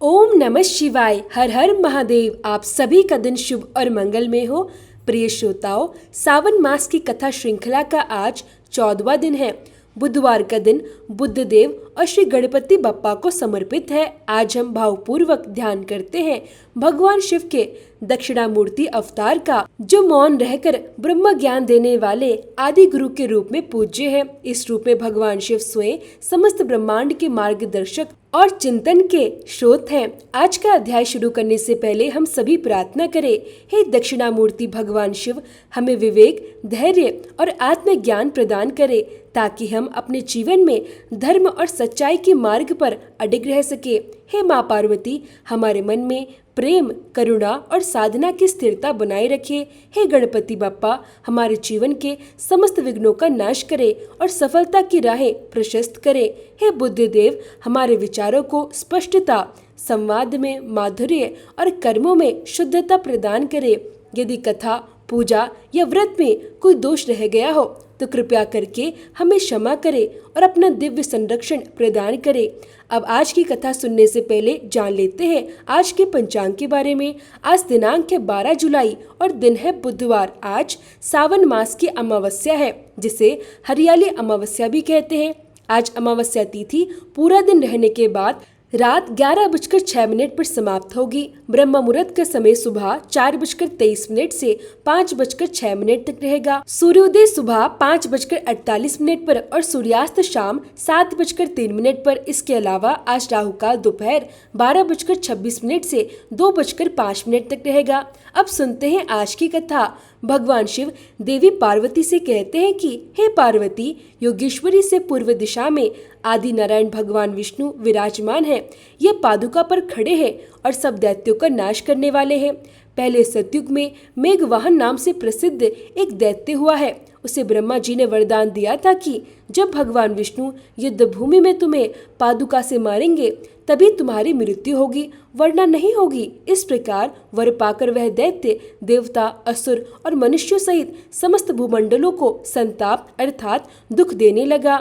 ओम नमः शिवाय। हर हर महादेव। आप सभी का दिन शुभ और मंगलमय हो। प्रिय श्रोताओं, सावन मास की कथा श्रृंखला का आज 14वां दिन है। बुधवार का दिन बुद्धदेव और श्री गणपति बप्पा को समर्पित है। आज हम भावपूर्वक ध्यान करते हैं भगवान शिव के दक्षिणामूर्ति अवतार का, जो मौन रहकर ब्रह्म ज्ञान देने वाले आदि गुरु के रूप में पूज्य है। इस रूप में भगवान शिव स्वयं समस्त ब्रह्मांड के मार्गदर्शक और चिंतन के स्रोत हैं। आज का अध्याय शुरू करने से पहले हम सभी प्रार्थना करें। हे दक्षिणामूर्ति भगवान शिव, हमें विवेक, धैर्य और आत्मज्ञान प्रदान करें, ताकि हम अपने जीवन में धर्म और सच्चाई के मार्ग पर अडिग रह सके। हे माँ पार्वती, हमारे मन में प्रेम, करुणा और साधना की स्थिरता बनाए रखे। हे गणपति बप्पा, हमारे जीवन के समस्त विघ्नों का नाश करे और सफलता की राहें प्रशस्त करे। हे बुद्धदेव, हमारे विचारों को स्पष्टता, संवाद में माधुर्य और कर्मों में शुद्धता प्रदान करे। यदि कथा, पूजा या व्रत में कोई दोष रह गया हो तो कृपया करके हमें क्षमा करे और अपना दिव्य संरक्षण प्रदान करे। अब आज की कथा सुनने से पहले जान लेते हैं आज के पंचांग के बारे में। आज दिनांक है 12 जुलाई और दिन है बुधवार। आज सावन मास की अमावस्या है, जिसे हरियाली अमावस्या भी कहते हैं। आज अमावस्या तिथि पूरा दिन रहने के बाद रात 11:06 पर समाप्त होगी। ब्रह्म मुहूर्त का समय सुबह 4:23 से 5:06 तक रहेगा। सूर्योदय सुबह 5:48 पर और सूर्यास्त शाम 7:03 पर। इसके अलावा आज राहु काल दोपहर 12:26 से 2:05 तक रहेगा। अब सुनते हैं आज की कथा। भगवान शिव देवी पार्वती से कहते हैं कि हे पार्वती, योगेश्वरी से पूर्व दिशा में आदि नारायण भगवान विष्णु विराजमान है। ये पादुका पर खड़े हैं और सब दैत्यों का नाश करने वाले हैं। पहले सतयुग में मेघवाहन नाम से प्रसिद्ध एक दैत्य हुआ है। उसे ब्रह्मा जी ने वरदान दिया था कि जब भगवान विष्णु युद्ध भूमि में तुम्हें पादुका से मारेंगे तभी तुम्हारी मृत्यु होगी, वरना नहीं होगी। इस प्रकार वर पाकर वह दैत्य देवता, असुर और मनुष्यों सहित समस्त भूमंडलों को संताप अर्थात दुख देने लगा।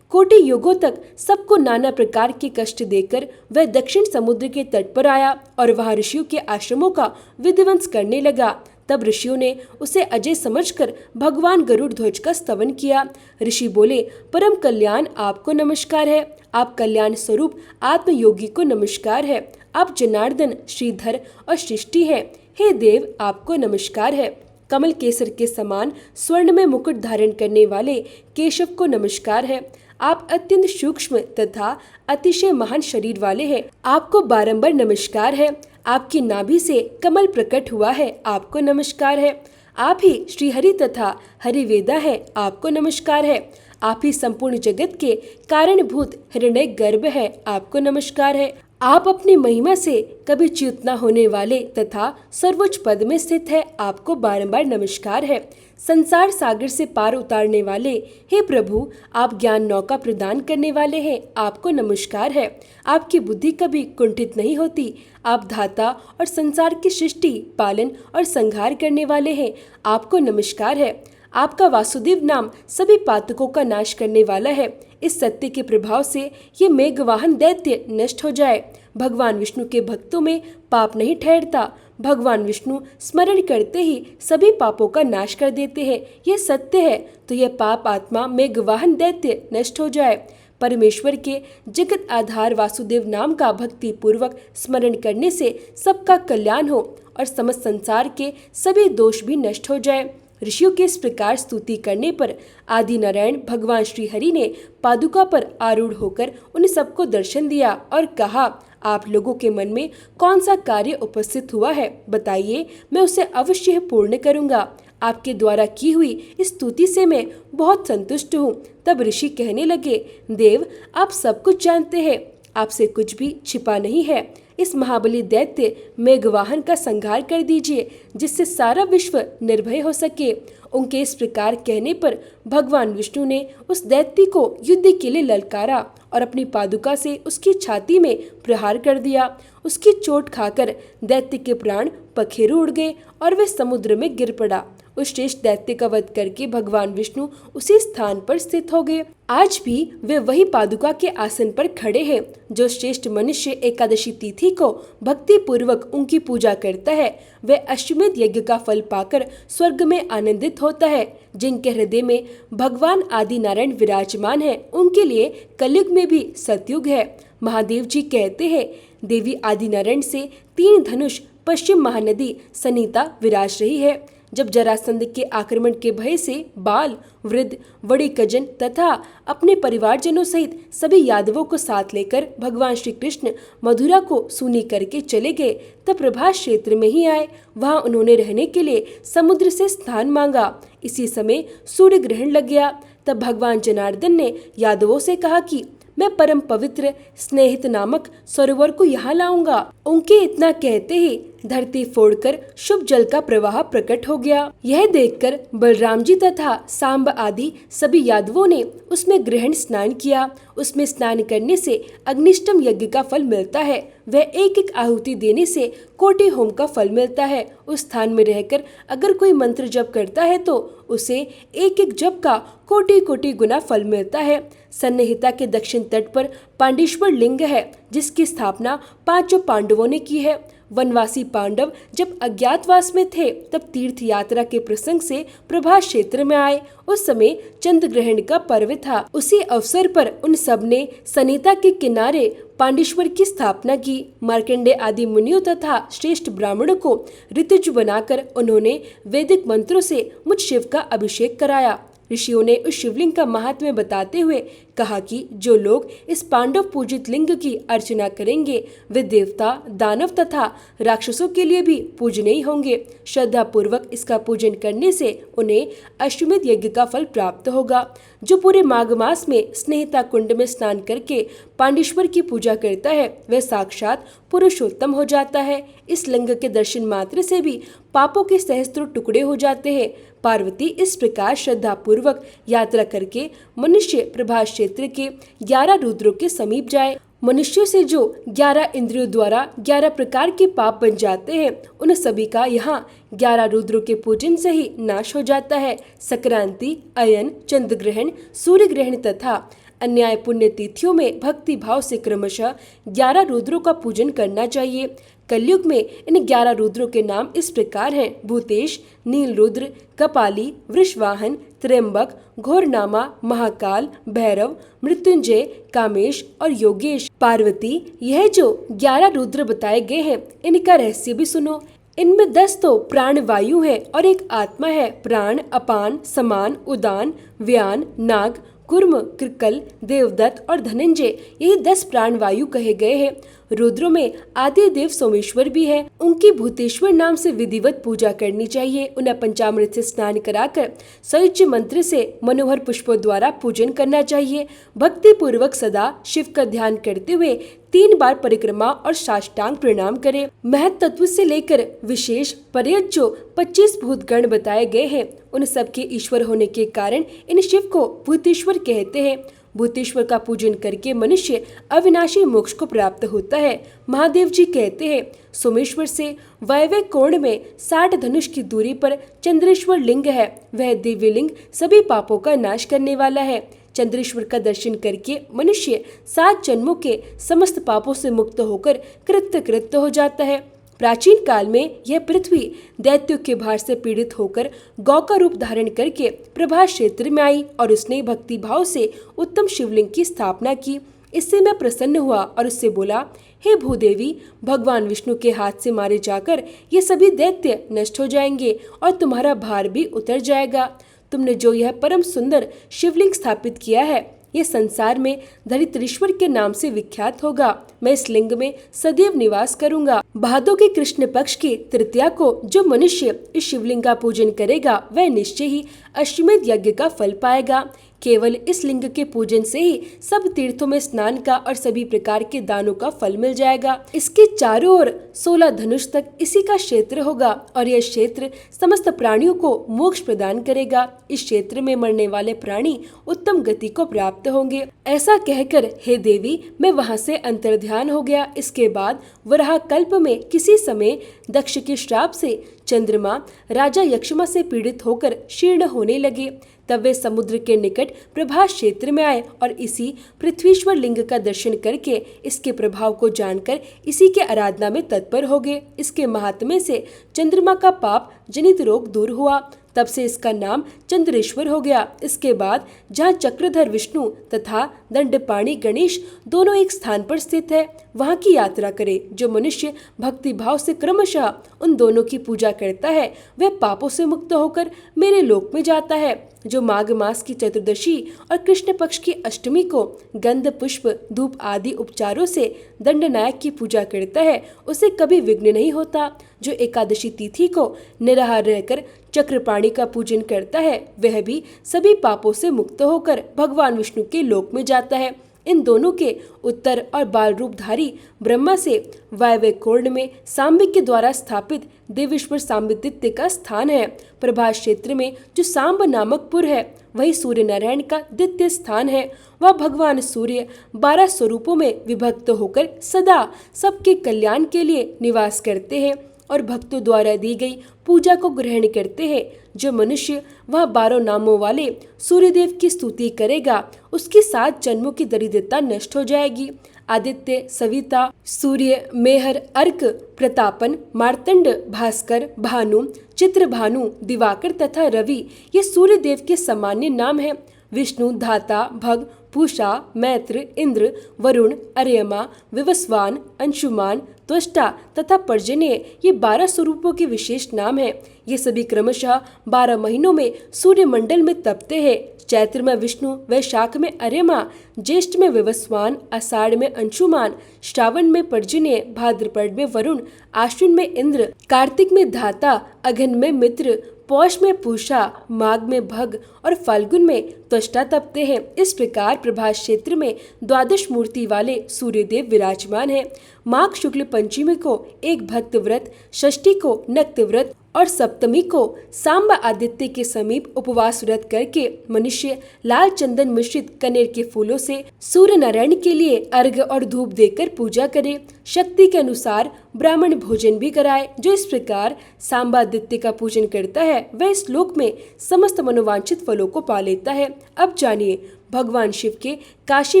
कोटि युगों तक सबको नाना प्रकार के कष्ट देकर वह दक्षिण समुद्र के तट पर आया और वहां ऋषियों के आश्रमों का विध्वंस करने लगा। तब ऋषियों ने उसे अजय समझकर भगवान गरुड़ ध्वज का स्तवन किया। ऋषि बोले, परम कल्याण आपको नमस्कार है। आप कल्याण स्वरूप आत्मयोगी को नमस्कार है। आप जनार्दन, श्रीधर और सृष्टि है। हे देव, आपको नमस्कार है। कमल केसर के समान स्वर्ण में मुकुट धारण करने वाले केशव को नमस्कार है। आप अत्यंत सूक्ष्म तथा अतिशय महान शरीर वाले हैं। आपको बारंबार नमस्कार है। आपकी नाभि से कमल प्रकट हुआ है, आपको नमस्कार है। आप ही श्रीहरि तथा हरिवेदा है, आपको नमस्कार है। आप ही संपूर्ण जगत के कारणभूत हिरण्य गर्भ है, आपको नमस्कार है। आप अपनी महिमा से कभी च्युत न होने वाले तथा सर्वोच्च पद में स्थित है, आपको बारंबार नमस्कार है। संसार सागर से पार उतारने वाले हे प्रभु, आप ज्ञान नौका प्रदान करने वाले हैं, आपको नमस्कार है। आपकी बुद्धि कभी कुंठित नहीं होती। आप धाता और संसार की सृष्टि, पालन और संहार करने वाले हैं, आपको नमस्कार है। आपका वासुदेव नाम सभी पातकों का नाश करने वाला है। इस सत्य के प्रभाव से ये मेघवाहन दैत्य नष्ट हो जाए। भगवान विष्णु के भक्तों में पाप नहीं ठहरता। भगवान विष्णु स्मरण करते ही सभी पापों का नाश कर देते हैं। यह सत्य है, तो यह पाप आत्मा मेघवाहन दैत्य नष्ट हो जाए। परमेश्वर के जगत आधार वासुदेव नाम का भक्ति पूर्वक स्मरण करने से सबका कल्याण हो और समस्त संसार के सभी दोष भी नष्ट हो जाए। ऋषियों के इस प्रकार स्तुति करने पर आदि नारायण भगवान श्री हरि ने पादुका पर आरूढ़ होकर उन्हें सबको दर्शन दिया और कहा, आप लोगों के मन में कौन सा कार्य उपस्थित हुआ है, बताइए, मैं उसे अवश्य पूर्ण करूंगा। आपके द्वारा की हुई इस स्तुति से मैं बहुत संतुष्ट हूँ। तब ऋषि कहने लगे, देव, आप सब कुछ जानते हैं, आपसे कुछ भी छिपा नहीं है। इस महाबली दैत्य मेघवाहन का संहार कर दीजिए, जिससे सारा विश्व निर्भय हो सके। उनके इस प्रकार कहने पर भगवान विष्णु ने उस दैत्य को युद्ध के लिए ललकारा और अपनी पादुका से उसकी छाती में प्रहार कर दिया। उसकी चोट खाकर दैत्य के प्राण पखेरु उड़ गए और वह समुद्र में गिर पड़ा उस श्रेष्ठ दैत्य का वध करके भगवान विष्णु उसी स्थान पर स्थित हो गए। आज भी वे वही पादुका के आसन पर खड़े हैं। जो श्रेष्ठ मनुष्य एकादशी तिथि को भक्ति पूर्वक उनकी पूजा करता है वह अश्वमेध यज्ञ का फल पाकर स्वर्ग में आनंदित होता है। जिनके हृदय में भगवान आदि नारायण विराजमान है उनके लिए कलयुग में भी सतयुग है। महादेव जी कहते हैं, देवी आदि नारायण से 3 धनुष पश्चिम महानदी सनीता विराज रही है। जब जरासंध के आक्रमण के भय से बाल, वृद्ध, बड़ी कजन तथा अपने परिवारजनों सहित सभी यादवों को साथ लेकर भगवान श्री कृष्ण मथुरा को सूनी करके चले गए, तब प्रभास क्षेत्र में ही आए। वहां उन्होंने रहने के लिए समुद्र से स्थान मांगा। इसी समय सूर्य ग्रहण लग गया। तब भगवान जनार्दन ने यादवों से कहा कि मैं परम पवित्र स्नेहित नामक सरोवर को यहाँ लाऊंगा। उनके इतना कहते ही धरती फोड़कर शुभ जल का प्रवाह प्रकट हो गया। यह देखकर बलराम जी तथा सांब आदि सभी यादवों ने उसमें ग्रहण स्नान किया। उसमें स्नान करने से अग्निष्टम यज्ञ का फल मिलता है। वह एक एक आहुति देने से कोटि होम का फल मिलता है। उस स्थान में रहकर अगर कोई मंत्र जप करता है तो उसे एक एक जप का कोटि कोटि गुना फल मिलता है। सन्निहिता के दक्षिण तट पर पांडेश्वर लिंग है, जिसकी स्थापना 5 पांडवों ने की है। वनवासी पांडव जब अज्ञातवास में थे तब तीर्थ यात्रा के प्रसंग से प्रभास क्षेत्र में आए। उस समय चंद्र ग्रहण का पर्व था। उसी अवसर पर उन सब ने सनीता के किनारे पांडेश्वर की स्थापना की। मार्कंडे आदि मुनियों तथा श्रेष्ठ ब्राह्मणों को ऋतुज बनाकर उन्होंने वैदिक मंत्रों से मुझ शिव का अभिषेक कराया। ऋषियों ने उस शिवलिंग का महात्म्य बताते हुए कहा कि जो लोग इस पांडव पूजित लिंग की अर्चना करेंगे वे देवता, दानव तथा राक्षसों के लिए भी पूजनीय होंगे। श्रद्धा पूर्वक इसका पूजन करने से उन्हें अश्वमेध यज्ञ का फल प्राप्त होगा। जो पूरे माघ मास में स्नेहिता कुंड में स्नान करके पांडेश्वर की पूजा करता है वह साक्षात पुरुषोत्तम हो जाता है। इस लिंग के दर्शन मात्र से भी पापों के सहस्त्रों टुकड़े हो जाते हैं। पार्वती इस प्रकार श्रद्धा पूर्वक यात्रा करके मनुष्य प्रभास क्षेत्र के 11 रुद्रों के समीप जाए। मनुष्यों से जो 11 इंद्रियों द्वारा 11 प्रकार के पाप बन जाते हैं उन सभी का यहाँ 11 रुद्रों के पूजन से ही नाश हो जाता है। संक्रांति, अयन, चंद्र ग्रहण, सूर्य ग्रहण तथा अन्याय पुण्य तिथियों में भक्ति भाव से क्रमशः 11 रुद्रों का पूजन करना चाहिए। कलयुग में इन 11 रुद्रों के नाम इस प्रकार हैं: भूतेश, नील रुद्र, कपाली, वृषवाहन, त्र्यंबक, घोरनामा, महाकाल, भैरव, मृत्युंजय, कामेश और योगेश। पार्वती, यह जो 11 रुद्र बताए गए हैं इनका रहस्य भी सुनो। इनमें 10 तो प्राण वायु है और एक आत्मा है। प्राण, अपान, समान, उदान, व्यान, नाग, कुर्म, कृकल, देवदत्त और धनंजय, यही 10 प्राण वायु कहे गए हैं। रुद्रों में आदि देव सोमेश्वर भी है। उनकी भूतेश्वर नाम से विधिवत पूजा करनी चाहिए। उन्हें पंचामृत से स्नान कराकर सयुज्य मंत्र से मनोहर पुष्पों द्वारा पूजन करना चाहिए। भक्ति पूर्वक सदा शिव का ध्यान करते हुए 3 बार परिक्रमा और साष्टांग प्रणाम करें। महत तत्व से लेकर विशेष पर्यंत जो 25 भूत गण बताए गए हैं उन सब के ईश्वर होने के कारण इन शिव को भूतेश्वर कहते हैं। भूतेश्वर का पूजन करके मनुष्य अविनाशी मोक्ष को प्राप्त होता है। महादेव जी कहते हैं, सोमेश्वर से वायव्य कोण में 60 धनुष की दूरी पर चंद्रेश्वर लिंग है। वह दिव्य लिंग सभी पापों का नाश करने वाला है। चंद्रेश्वर का दर्शन करके मनुष्य 7 जन्मों के समस्त पापों से मुक्त होकर कृत्य हो जाता है। प्राचीन काल में यह पृथ्वी दैत्यों के भार से पीड़ित होकर गौ का रूप धारण करके प्रभास क्षेत्र में आई और उसने भक्ति भाव से उत्तम शिवलिंग की स्थापना की। इससे मैं प्रसन्न हुआ और उससे बोला, हे भूदेवी, भगवान विष्णु के हाथ से मारे जाकर ये सभी दैत्य नष्ट हो जाएंगे और तुम्हारा भार भी उतर जाएगा। तुमने जो यह परम सुंदर शिवलिंग स्थापित किया है ये संसार में धरित्रीश्वर के नाम से विख्यात होगा। मैं इस लिंग में सदैव निवास करूंगा। भादों के कृष्ण पक्ष की तृतीया को जो मनुष्य इस शिवलिंग का पूजन करेगा वह निश्चय ही अश्वमेध यज्ञ का फल पाएगा। केवल इस लिंग के पूजन से ही सब तीर्थों में स्नान का और सभी प्रकार के दानों का फल मिल जाएगा। इसके चारों ओर 16 धनुष तक इसी का क्षेत्र होगा और यह क्षेत्र समस्त प्राणियों को मोक्ष प्रदान करेगा। इस क्षेत्र में मरने वाले प्राणी उत्तम गति को प्राप्त होंगे। ऐसा कहकर हे देवी मैं वहाँ से अंतर्ध्यान हो गया। इसके बाद वराह कल्प में किसी समय दक्ष के श्राप से चंद्रमा राजा यक्षमा से पीड़ित होकर शीर्ण होने लगे। तब वे समुद्र के निकट प्रभास क्षेत्र में आए और इसी पृथ्वीश्वर लिंग का दर्शन करके इसके प्रभाव को जानकर इसी के आराधना में तत्पर हो गए। इसके महात्म्य से चंद्रमा का पाप जनित रोग दूर हुआ। तब से इसका नाम चंद्रेश्वर हो गया। इसके बाद जहाँ चक्रधर विष्णु तथा दंडपाणी गणेश दोनों एक स्थान पर स्थित है, वहाँ की यात्रा करे। जो मनुष्य भक्ति भाव से क्रमशः उन दोनों की पूजा करता है वह पापों से मुक्त होकर मेरे लोक में जाता है। जो माघ मास की चतुर्दशी और कृष्ण पक्ष की अष्टमी को गंध पुष्प धूप आदि उपचारों से दंडनायक की पूजा करता है उसे कभी विघ्न नहीं होता। जो एकादशी तिथि को निराहार रहकर चक्रपाणी का पूजन करता है वह भी सभी पापों से मुक्त होकर भगवान विष्णु के लोक में जाता है। इन दोनों के उत्तर और बाल रूपधारी ब्रह्मा से वायव्य कोर्ण में सांबिक के द्वारा स्थापित देवेश्वर सांबित्य का स्थान है। प्रभास क्षेत्र में जो सांब नामक पुर है वही सूर्य नारायण का द्वितीय स्थान है। वह भगवान सूर्य 12 स्वरूपों में विभक्त होकर सदा सबके कल्याण के लिए निवास करते हैं और भक्तों द्वारा दी गई पूजा को ग्रहण करते हैं। जो मनुष्य वह 12 नामों वाले सूर्यदेव की स्तुति करेगा उसकी 7 जन्मों की दरिद्रता नष्ट हो जाएगी। आदित्य, सविता, सूर्य, मेहर, अर्क, प्रतापन, मार्तंड, भास्कर, भानु, चित्रभानु, दिवाकर तथा रवि ये सूर्यदेव के सामान्य नाम हैं। विष्णु, धाता, भग, पूषा, मैत्र, इंद्र, वरुण, अर्यमा, विवस्वान, अंशुमान, त्वष्टा तथा पर्जन्य ये 12 स्वरूपों के विशेष नाम हैं। ये सभी क्रमशः 12 महीनों में सूर्य मंडल में तपते हैं। चैत्र में विष्णु, वैशाख में अर्यमा, ज्येष्ठ में विवस्वान, आषाढ़ में अंशुमान, श्रावण में पर्जन्य, भाद्रपद में वरुण, आश्विन में इंद्र, कार्तिक में धाता, अघन में मित्र, पौष में पूषा, माघ में भग और फाल्गुन में त्वष्टा तपते हैं। इस प्रकार प्रभास क्षेत्र में 12 मूर्ति वाले सूर्यदेव विराजमान हैं। माघ शुक्ल पंचमी को एक भक्त व्रत, षष्ठी को नक्त व्रत और सप्तमी को सांब आदित्य के समीप उपवास व्रत करके मनुष्य लाल चंदन मिश्रित कनेर के फूलों से सूर्य नारायण के लिए अर्घ और धूप देकर पूजा करे। शक्ति के अनुसार ब्राह्मण भोजन भी कराए। जो इस प्रकार सांब आदित्य का पूजन करता है वह इस लोक में समस्त मनोवांछित फलों को पा लेता है। अब जानिए भगवान शिव के काशी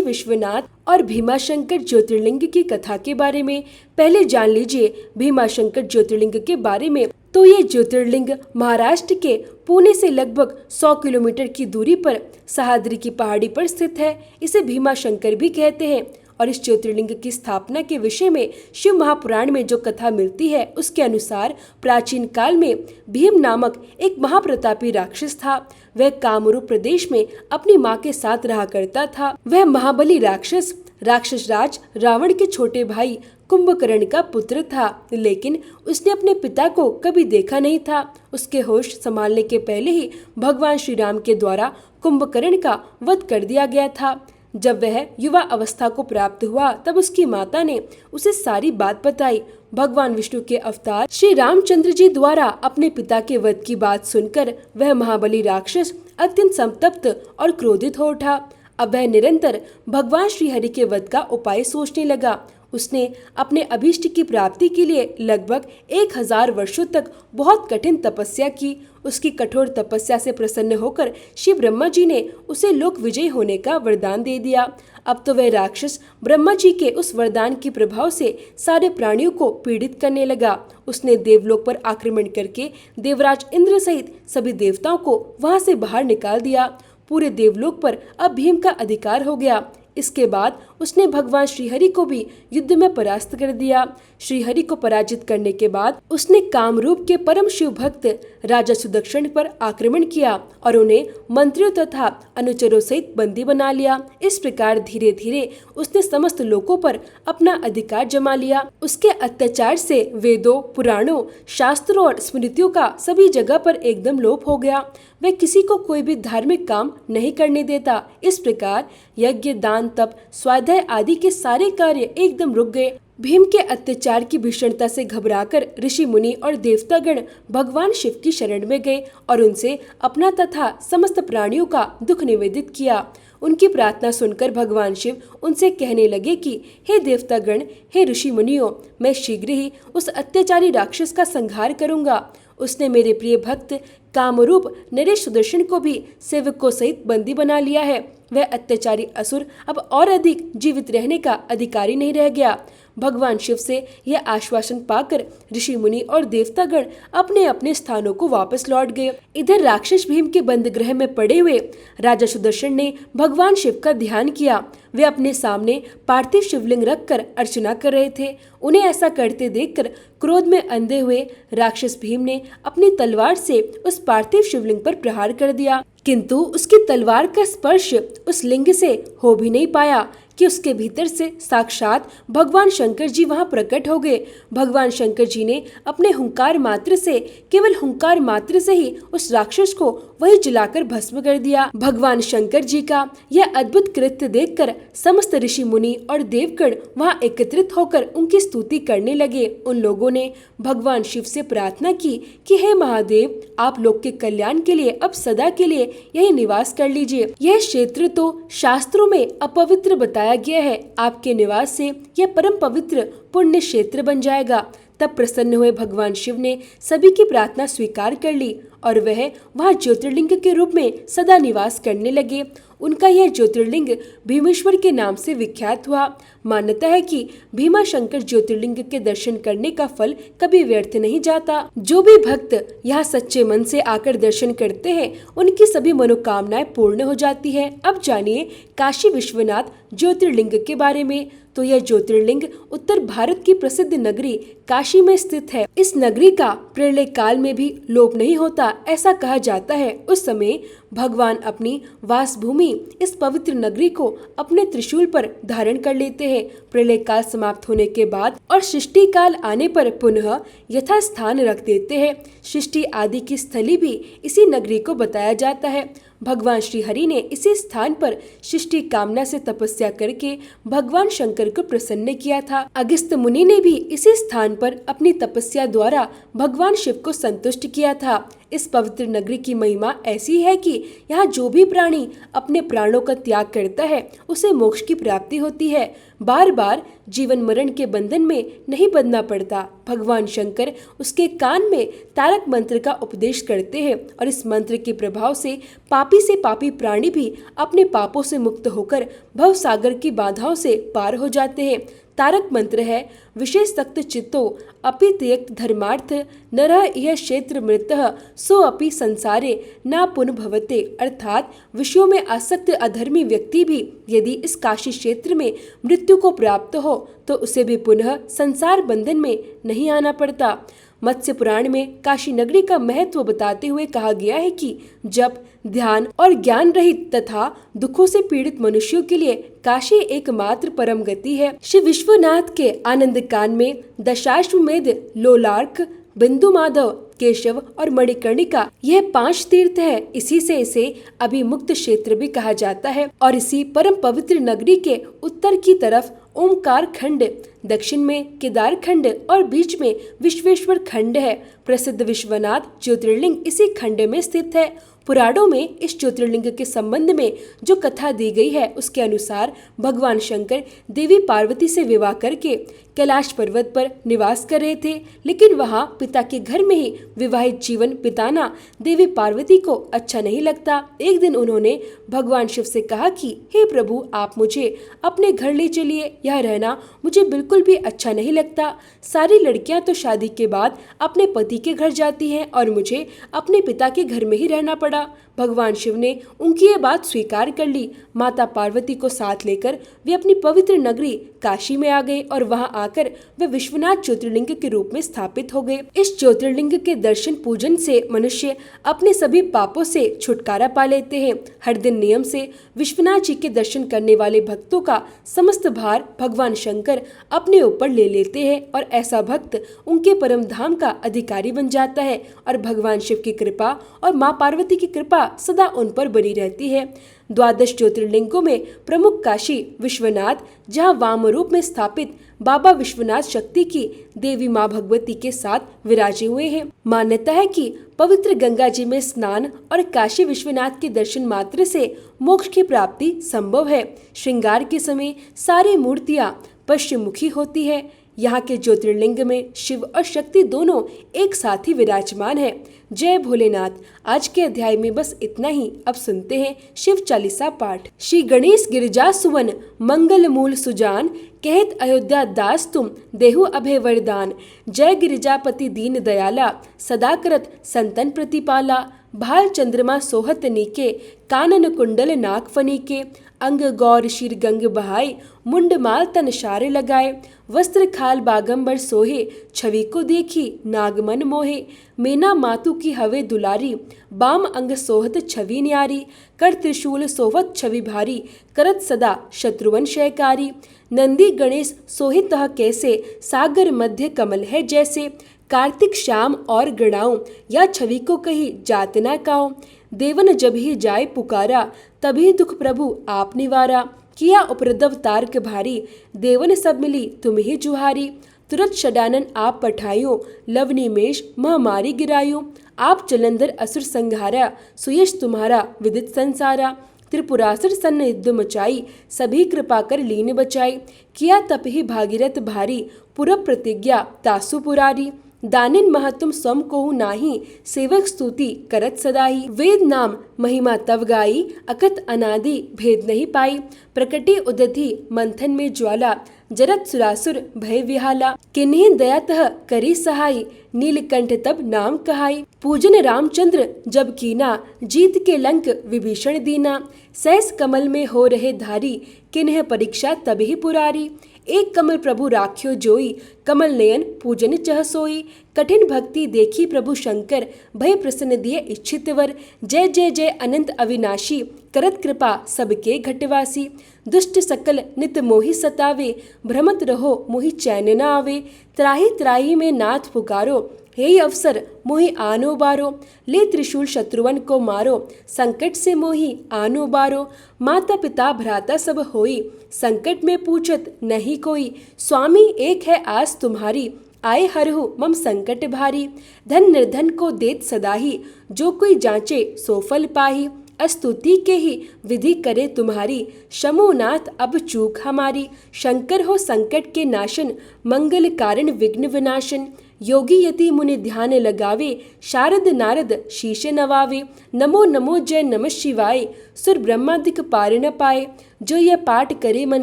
विश्वनाथ और भीमाशंकर ज्योतिर्लिंग की कथा के बारे में। पहले जान लीजिए भीमाशंकर ज्योतिर्लिंग के बारे में। तो ये ज्योतिर्लिंग महाराष्ट्र के पुणे से लगभग 100 किलोमीटर की दूरी पर सह्याद्री की पहाड़ी पर स्थित है। इसे भीमाशंकर भी कहते हैं। और इस ज्योतिर्लिंग की स्थापना के विषय में शिव महापुराण में जो कथा मिलती है उसके अनुसार प्राचीन काल में भीम नामक एक महाप्रतापी राक्षस था। वह कामरूप प्रदेश में अपनी माँ के साथ रहा करता था। वह महाबली राक्षस राज रावण के छोटे भाई कुंभकर्ण का पुत्र था, लेकिन उसने अपने पिता को कभी देखा नहीं था। उसके होश संभालने के पहले ही भगवान श्री राम के द्वारा कुंभकर्ण का वध कर दिया गया था। जब वह युवा अवस्था को प्राप्त हुआ तब उसकी माता ने उसे सारी बात बताई। भगवान विष्णु के अवतार श्री रामचंद्र जी द्वारा अपने पिता के वध की बात सुनकर वह महाबली राक्षस अत्यंत संतप्त और क्रोधित हो उठा। अब वह निरंतर भगवान श्री हरि के वध का उपाय सोचने लगा। उसने अपने अभीष्ट की प्राप्ति के लिए लगभग 1000 वर्षों तक बहुत कठिन तपस्या की। उसकी कठोर तपस्या से प्रसन्न होकर शिव ब्रह्मा जी ने उसे लोक विजयी होने का वरदान दे दिया। अब तो वह राक्षस ब्रह्मा जी के उस वरदान के प्रभाव से सारे प्राणियों को पीड़ित करने लगा। उसने देवलोक पर आक्रमण करके देवराज इंद्र सहित सभी देवताओं को वहां से बाहर निकाल दिया। पूरे देवलोक पर अब भीम का अधिकार हो गया। इसके बाद उसने भगवान श्रीहरि को भी युद्ध में परास्त कर दिया। श्रीहरि को पराजित करने के बाद उसने कामरूप के परम शिव भक्त राजा सुदक्षिण पर आक्रमण किया और उन्हें मंत्रियों तथा अनुचरों सहित बंदी बना लिया। इस प्रकार धीरे धीरे उसने समस्त लोकों पर अपना अधिकार जमा लिया। उसके अत्याचार से वेदों, पुराणों, शास्त्रों और स्मृतियों का सभी जगह पर एकदम लोप हो गया। वह किसी को कोई भी धार्मिक काम नहीं करने देता। इस प्रकार यज्ञ, दान, तप, स्वाध्याय आदि के सारे कार्य एकदम रुक गए। भीम के अत्याचार की भीषणता से घबराकर ऋषि मुनि और देवतागण भगवान शिव की शरण में गए और उनसे अपना तथा समस्त प्राणियों का दुख निवेदित किया। उनकी प्रार्थना सुनकर भगवान शिव उनसे कहने लगे कि हे देवतागण, हे ऋषि मुनियों, मैं शीघ्र ही उस अत्याचारी राक्षस का संहार करूंगा। उसने मेरे प्रिय भक्त कामरूप नरेश सुदर्शन को भी सेवकों सहित बंदी बना लिया है। वह अत्याचारी असुर अब और अधिक जीवित रहने का अधिकारी नहीं रह गया। भगवान शिव से यह आश्वासन पाकर ऋषि मुनि और देवतागण अपने अपने स्थानों को वापस लौट गए। इधर राक्षस भीम के बंद गृह में पड़े हुए राजा सुदर्शन ने भगवान शिव का ध्यान किया। वे अपने सामने पार्थिव शिवलिंग रखकर अर्चना कर रहे थे। उन्हें ऐसा करते देखकर क्रोध में अंधे हुए राक्षस भीम ने अपनी तलवार से उस पार्थिव शिवलिंग पर प्रहार कर दिया, किंतु उसकी तलवार का स्पर्श उस लिंग से हो भी नहीं पाया कि उसके भीतर से साक्षात भगवान शंकर जी वहां प्रकट हो गए। भगवान शंकर जी ने अपने हुंकार मात्र से, केवल हुंकार मात्र से ही उस राक्षस को वही जलाकर भस्म कर दिया। भगवान शंकर जी का यह अद्भुत कृत्य देखकर समस्त ऋषि मुनि और देवगण वहां एकत्रित होकर उनकी स्तुति करने लगे। उन लोगों ने भगवान शिव से प्रार्थना की कि हे महादेव, आप लोग के कल्याण के लिए अब सदा के लिए यही निवास कर लीजिए। यह क्षेत्र तो शास्त्रों में अपवित्र बताया गया है, आपके निवास से यह परम पवित्र पुण्य क्षेत्र बन जाएगा। तब प्रसन्न हुए भगवान शिव ने सभी की प्रार्थना स्वीकार कर ली और वह वहां ज्योतिर्लिंग के रूप में सदा निवास करने लगे। उनका यह ज्योतिर्लिंग भीमेश्वर के नाम से विख्यात हुआ। मान्यता है कि भीमा शंकर ज्योतिर्लिंग के दर्शन करने का फल कभी व्यर्थ नहीं जाता। जो भी भक्त यहाँ सच्चे मन से आकर दर्शन करते हैं, उनकी सभी मनोकामनाएं पूर्ण हो जाती है। अब जानिए काशी विश्वनाथ ज्योतिर्लिंग के बारे में। तो यह ज्योतिर्लिंग उत्तर भारत की प्रसिद्ध नगरी काशी में स्थित है। इस नगरी का प्रलय काल में भी लोप नहीं होता, ऐसा कहा जाता है। उस समय भगवान अपनी वासभूमि इस पवित्र नगरी को अपने त्रिशूल पर धारण कर लेते हैं। प्रलय काल समाप्त होने के बाद और सृष्टि काल आने पर पुनः यथास्थान रख देते हैं। सृष्टि आदि की स्थली भी इसी नगरी को बताया जाता है। भगवान श्री हरि ने इसी स्थान पर सृष्टि कामना से तपस्या करके भगवान शंकर को प्रसन्न किया था। अगस्त्य मुनि ने भी इसी स्थान पर अपनी तपस्या द्वारा भगवान शिव को संतुष्ट किया था। इस पवित्र नगरी की महिमा ऐसी है कि यहाँ जो भी प्राणी अपने प्राणों का त्याग करता है, उसे मोक्ष की प्राप्ति होती है। बार बार जीवन मरण के बंधन में नहीं बंधना पड़ता। भगवान शंकर उसके कान में तारक मंत्र का उपदेश करते हैं और इस मंत्र के प्रभाव से पापी प्राणी भी अपने पापों से मुक्त होकर भव सागर की बाधाओं से पार हो जाते हैं। तारक मंत्र है, विशेष सक्त चित्तो अपि त्यक्त धर्मार्थ नरः यह क्षेत्र मृतः सो अपि संसारे न पुनः भवते। अर्थात विषयों में आसक्त अधर्मी व्यक्ति भी यदि इस काशी क्षेत्र में मृत्यु को प्राप्त हो तो उसे भी पुनः संसार बंधन में नहीं आना पड़ता। मत्स्य पुराण में काशी नगरी का महत्व बताते हुए कहा गया है कि जब ध्यान और ज्ञान रहित तथा दुखों से पीड़ित मनुष्यों के लिए काशी एकमात्र परम गति है। श्री विश्वनाथ के आनंद कांड में दशाश्वमेध, लोलार्क, बिंदु माधव, केशव और मणिकर्णिका यह 5 तीर्थ है। इसी से इसे अभिमुक्त क्षेत्र भी कहा जाता है और इसी परम पवित्र नगरी के उत्तर की तरफ ओमकार खंड, दक्षिण में केदार खंड और बीच में विश्वेश्वर खंड है। प्रसिद्ध विश्वनाथ ज्योतिर्लिंग इसी खंड में स्थित है। पुराणों में इस ज्योतिर्लिंग के संबंध में जो कथा दी गई है, उसके अनुसार भगवान शंकर देवी पार्वती से विवाह करके कैलाश पर्वत पर निवास कर रहे थे, लेकिन वहां पिता के घर में ही विवाहित जीवन बिताना देवी पार्वती को अच्छा नहीं लगता। एक दिन उन्होंने भगवान शिव से कहा कि हे प्रभु, आप मुझे अपने घर ले चलिए, यह रहना मुझे बिल्कुल भी अच्छा नहीं लगता। सारी लड़कियां तो शादी के बाद अपने पति के घर जाती हैं और मुझे अपने पिता के घर में ही रहना पड़ा। भगवान शिव ने उनकी ये बात स्वीकार कर ली। माता पार्वती को साथ लेकर वे अपनी पवित्र नगरी काशी में आ गए और वहां आकर वे विश्वनाथ ज्योतिर्लिंग के रूप में स्थापित हो गए। इस ज्योतिर्लिंग के दर्शन पूजन से मनुष्य अपने सभी पापों से छुटकारा पा लेते हैं। हर दिन नियम से विश्वनाथ जी के दर्शन करने वाले भक्तों का समस्त भार भगवान शंकर अपने ऊपर ले लेते हैं और ऐसा भक्त उनके परम धाम का अधिकारी बन जाता है और भगवान शिव की कृपा और माँ पार्वती की कृपा सदा उन पर बनी रहती है। 12 ज्योतिर्लिंगों में प्रमुख काशी विश्वनाथ, जहाँ वाम रूप में स्थापित बाबा विश्वनाथ शक्ति की देवी माँ भगवती के साथ विराजे हुए हैं। मान्यता है कि पवित्र गंगा जी में स्नान और काशी विश्वनाथ के दर्शन मात्र से मोक्ष की प्राप्ति संभव है। श्रृंगार के समय सारी मूर्तियाँ पश्चिम मुखी होती है। यहाँ के ज्योतिर्लिंग में शिव और शक्ति दोनों एक साथ ही विराजमान है। जय भोलेनाथ। आज के अध्याय में बस इतना ही। अब सुनते हैं शिव चालीसा पाठ। श्री गणेश गिरिजा सुवन मंगल मूल सुजान, कहत अयोध्या दास तुम देहु अभय वरदान। जय गिरिजापति दीन दयाला, सदा करत संतन प्रतिपाला। भाल चंद्रमा सोहत नीके, कानन कुंडल नाक फनीके। अंग गौर शीर गंग बहाय, मुंड माल तन शारे लगाए। वस्त्र खाल बागंबर सोहे, छवि को देखी नागमन मोहे। मेना मातु की हवे दुलारी, बाम अंग सोहत छवि न्यारी। कर त्रिशूल सोहत छवि भारी, करत सदा शत्रुवन शयकारी। नंदी गणेश सोहित तह कैसे, सागर मध्य कमल है जैसे। कार्तिक श्याम और गणाऊं, या छवि को कही जात ना काऊं। देवन जब ही जाय पुकारा, तभी दुख प्रभु आप निवारा। किया उपद्रव तारक भारी, देवन सब मिली तुम ही जुहारी। तुरत षडानन आप पठायो, लव निमेष महामारी गिरायो। आप जलंधर असुर संहारा, सुयश तुम्हारा विदित संसारा। त्रिपुरासुर सन्निध मचाई, सभी कृपा कर लीन बचाई। किया तप ही भागीरथ भारी, पुरब प्रतिज्ञा तासु पुरारी। दानिन महतुम स्वम कोहु नाही, सेवक स्तुति करत सदाही। वेद नाम महिमा तव गाई, अकथ अनादि भेद नहीं पाई। प्रकटी उदधि मंथन में ज्वाला, जरत सुरासुर भय विहाला। किन्हीं दयातः करी सहाय, नीलकंठ तब नाम कहाई। पूजन रामचंद्र जब कीना, जीत के लंक विभीषण दीना। सहस कमल में हो रहे धारी, किन्ह परीक्षा तभी पुरारी। एक कमल प्रभु राख्यो जोई, कमल नयन पूजन चह सोई। कठिन भक्ति देखी प्रभु शंकर, भय प्रसन्न दिए इच्छित वर। जय जय जय अनंत अविनाशी, करत कृपा सबके घटवासी। दुष्ट सकल नित मोहि सतावे, भ्रमत रहो मोहि चैन न आवे। त्राहि त्राहि में नाथ पुकारो, हे अवसर मोहि आनो बारो। ले त्रिशूल शत्रुवन को मारो, संकट से मोहि आनो बारो। माता पिता भ्राता सब होई, संकट में पूछत नहीं कोई। स्वामी एक है आस तुम्हारी, आए हरहु मम संकट भारी। धन निर्धन को देत सदाही, जो कोई जांचे सो फल पाही। स्तुति के ही विधि करे तुम्हारी, शमुनाथ अब चूक हमारी। शंकर हो संकट के नाशन, मंगल कारण विघ्न विनाशन। योगी यति मुनि ध्यान लगावे, शारद नारद शीश नवावे। नमो नमो जय नमः शिवाय, सुर ब्रह्मादिक पार न पाए। जो यह पाठ करे मन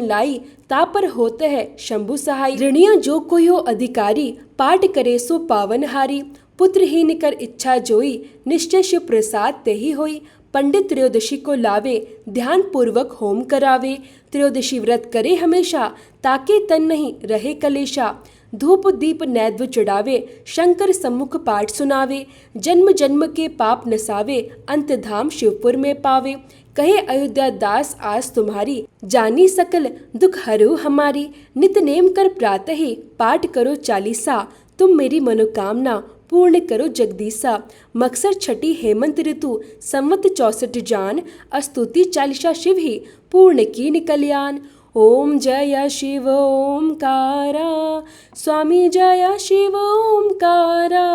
लाई, तापर होता है शंभु सहाय। ऋणिया जो कोई हो अधिकारी, पाठ करे सो पावनहारी। पुत्रहीन कर इच्छा जोई, निश्चय शिव प्रसाद ते ही होई। पंडित त्रयोदशी को लावे, ध्यान पूर्वक होम करावे। त्रयोदशी व्रत करे हमेशा, ताके तन नहीं रहे कलेशा। धूप दीप नैद्य चढ़ावे, शंकर सम्मुख पाठ सुनावे। जन्म जन्म के पाप नसावे, अंत धाम शिवपुर में पावे। कहे अयोध्या दास आस तुम्हारी, जानी सकल दुख हरो हमारी। नित नेम कर प्रातः ही, पाठ करो चालीसा। तुम मेरी मनोकामना पूर्ण करो जगदीसा। मकसर छठी हेमंत ऋतु, संवत 64 जान। स्तुति चालीसा शिव ही, पूर्ण कीन कल्याण। ओम जय शिव ओमकारा, स्वामी जय शिव ओमकारा।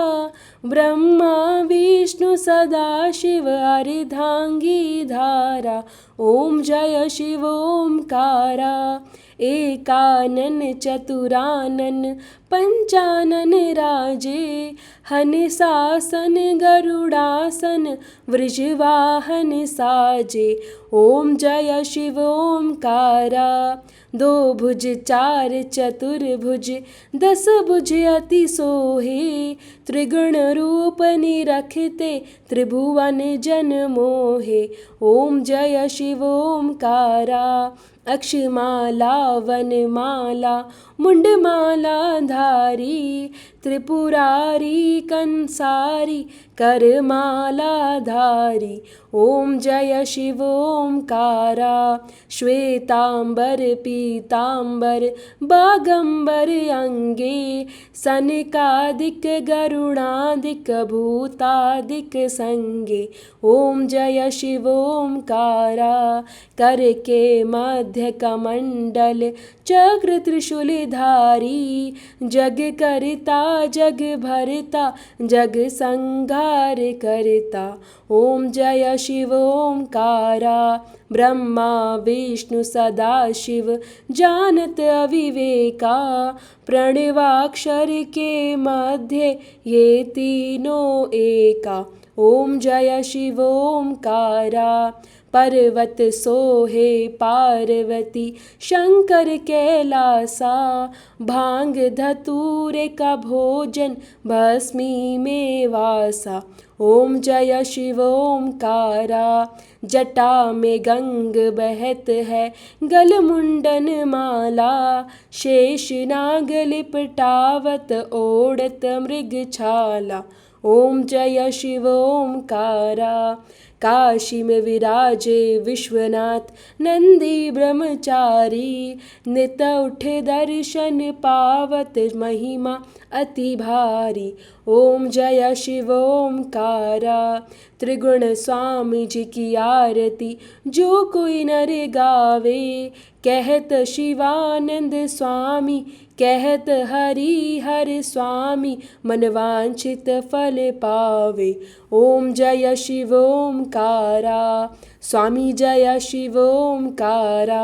ब्रह्मा विष्णु सदा शिव, अर्धांगी धारा। ओम जय शिव ओमकारा, एकानन चतुरानन पंचानन राजे। हंसासन गरुड़ासन, वृषवाहन साजे। ओम जय शिव ओमकारा, दो भुज चार चतुर्भुज, 10 भुज अति सोहे। त्रिगुण रूप निरखते, त्रिभुवन जन मोहे। ओम जय शिव ओमकारा, अक्षमाला वनमाला, मुंडमाला धारी। त्रिपुरारी कंसारी, करमाला धारी। ओम जय शिव ओमकारा, श्वेतांबर पी पीताम्बर बागंबर अंगे सनकादिक गरुणादिक भूतादिक संगे। ओम जय शिव ओमकारा करके मध्य कमंडल चक्र त्रिशूलधारी जग करता जग भरता जग संहार करता। ओम जय शिव ओमकारा ब्रह्मा विष्णु सदाशिव जानत अविवेका प्रणवाक्षर के मध्य ये तीनों एका। ओम जय शिव ओमकारा पर्वत सोहे पार्वती शंकर कैलासा भांग धतूरे का भोजन भस्मी में वासा। ओम जय शिव ओमकारा जटा में गंग बहत है गल मुंडन माला शेष नाग लिपटावत ओढ़त मृग छाला। ओम जय शिव ओमकारा काशी में विराजे विश्वनाथ नंदी ब्रह्मचारी नित उठे दर्शन पावत महिमा अति भारी। ओम जय शिव ओमकारा त्रिगुण स्वामी जी की आरती जो कोई नर गावे कहत शिवानंद स्वामी कहत हरि हर स्वामी मनवांछित फल पावे। ओम जय शिव ओमकारा स्वामी जय शिव ओमकारा।